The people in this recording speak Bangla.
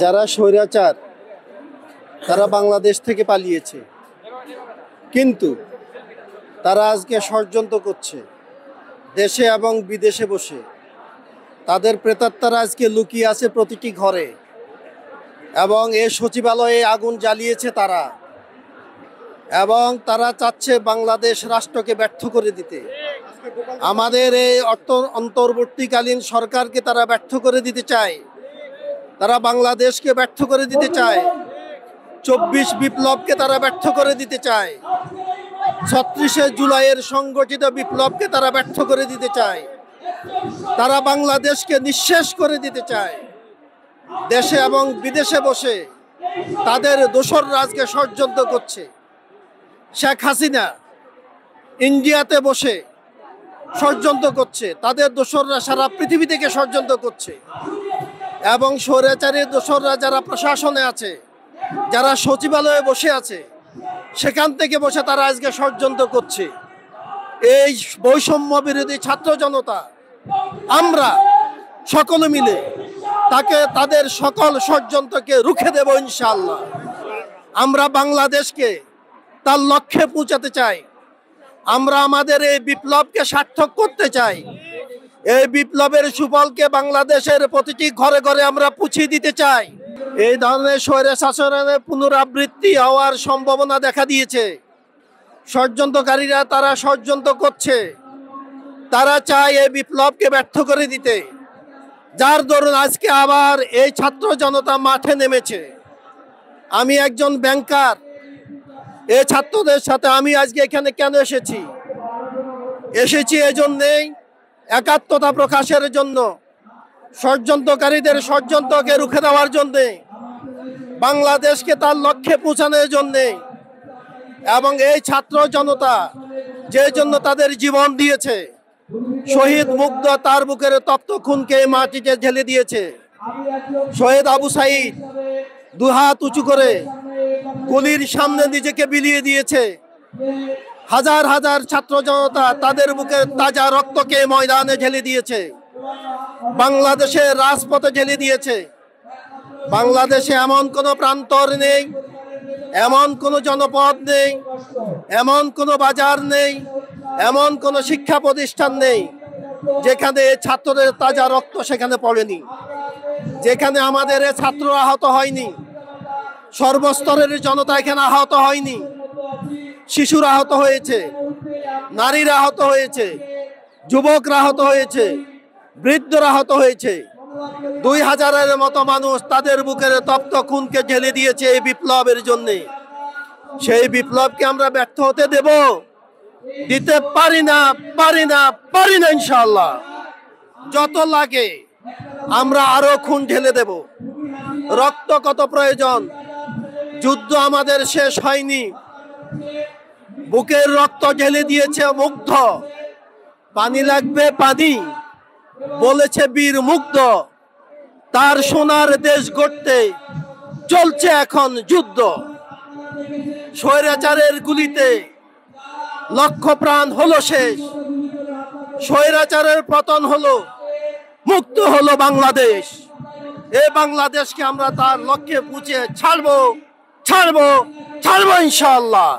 যারা স্বৈরাচার তারা বাংলাদেশ থেকে পালিয়েছে, কিন্তু তারা আজকে ষড়যন্ত্র করছে দেশে এবং বিদেশে বসে। তাদের প্রেতাত্মারা আজকে লুকিয়ে আছে প্রতিটি ঘরে, এবং এই সচিবালয়ে আগুন জ্বালিয়েছে তারা, এবং তারা চাচ্ছে বাংলাদেশ রাষ্ট্রকে ব্যর্থ করে দিতে। আমাদের এই অন্তর্বর্তীকালীন সরকারকে তারা ব্যর্থ করে দিতে চায়, তারা বাংলাদেশকে ব্যর্থ করে দিতে চায়, ২৪ বিপ্লবকে তারা ব্যর্থ করে দিতে চায়, ৩৬শে জুলাইয়ের সংগঠিত বিপ্লবকে তারা ব্যর্থ করে দিতে চায়। তারা বাংলাদেশকে নিঃশেষ করে দিতে চায়। দেশে এবং বিদেশে বসে তাদের দোসররা আজকে ষড়যন্ত্র করছে। শেখ হাসিনা ইন্ডিয়াতে বসে ষড়যন্ত্র করছে, তাদের দোসররা সারা পৃথিবী থেকে ষড়যন্ত্র করছে। এবং স্বৈরাচারীর দোসররা যারা প্রশাসনে আছে, যারা সচিবালয়ে বসে আছে, সেখান থেকে বসে তারা আজকে ষড়যন্ত্র করছে। এই বৈষম্য বিরোধী ছাত্র জনতা আমরা সকলে মিলে তাদের সকল ষড়যন্ত্রকে রুখে দেব ইনশাআল্লাহ। আমরা বাংলাদেশকে তার লক্ষ্যে পৌঁছাতে চাই। আমরা আমাদের এই বিপ্লবকে সার্থক করতে চাই। এই বিপ্লবের সুফলকে বাংলাদেশের প্রতিটি ঘরে ঘরে আমরা পৌঁছে দিতে চাই। এই ধরনের স্বৈর শাসনের পুনরাবৃত্তি হওয়ার সম্ভাবনা দেখা দিয়েছে। ষড়যন্ত্রকারীরা তারা ষড়যন্ত্র করছে, তারা চায় এই বিপ্লবকে ব্যর্থ করে দিতে, যার দরুন আজকে আবার এই ছাত্র জনতা মাঠে নেমেছে। আমি একজন ব্যাংকার, এই ছাত্রদের সাথে আমি আজকে এখানে কেন এসেছি এজন্যেই, একাত্মতা প্রকাশের জন্য, ষড়যন্ত্রকারীদের ষড়যন্ত্রকে রুখে দেওয়ার জন্যে, বাংলাদেশকে তার লক্ষ্যে পৌঁছানোর জন্যে। এবং এই ছাত্র জনতা যে জন্য তাদের জীবন দিয়েছে, শহীদ মুগ্ধ তার বুকের তপ্ত খুনকে মাটিতে ঢেলে দিয়েছে। শহীদ আবু সাঈদ দুহাত উঁচু করে গুলির সামনে নিজেকে বিলিয়ে দিয়েছে। হাজার হাজার ছাত্র জনতা তাদের বুকের তাজা রক্তকে ময়দানে ঢেলে দিয়েছে, বাংলাদেশের রাজপথে ঢেলে দিয়েছে। বাংলাদেশে এমন কোনো প্রান্তর নেই, এমন কোনো জনপদ নেই, এমন কোনো বাজার নেই, এমন কোনো শিক্ষা প্রতিষ্ঠান নেই যেখানে ছাত্রদের তাজা রক্ত সেখানে পড়েনি, যেখানে আমাদের ছাত্র আহত হয়নি, সর্বস্তরের জনতা এখানে আহত হয়নি। শিশুরা আহত হয়েছে, নারীরা আহত হয়েছে, যুবকরা আহত হয়েছে, বৃদ্ধরা আহত হয়েছে। ২০০০-এর মতো মানুষ তাদের বুকের তপ্ত খুনকে ঢেলে দিয়েছে এই বিপ্লবের জন্যে। সেই বিপ্লবকে আমরা ব্যর্থ হতে দেব? দিতে পারি না ইনশাআল্লাহ। যত লাগে আমরা আরো খুন ঢেলে দেব। রক্ত কত প্রয়োজন, যুদ্ধ আমাদের শেষ হয়নি। বুকের রক্ত ঢেলে দিয়েছে মুগ্ধ, পানি লাগবে পানি বলেছে বীর মুগ্ধ। তার সোনার দেশ গড়তে চলছে এখন যুদ্ধ। স্বৈরাচারের গুলিতে লক্ষ প্রাণ হলো শেষ, স্বৈরাচারের পতন হলো, মুক্ত হলো বাংলাদেশ। এই বাংলাদেশকে আমরা তার লক্ষ্যে পৌঁছে ছাড়বো ইনশাআল্লাহ।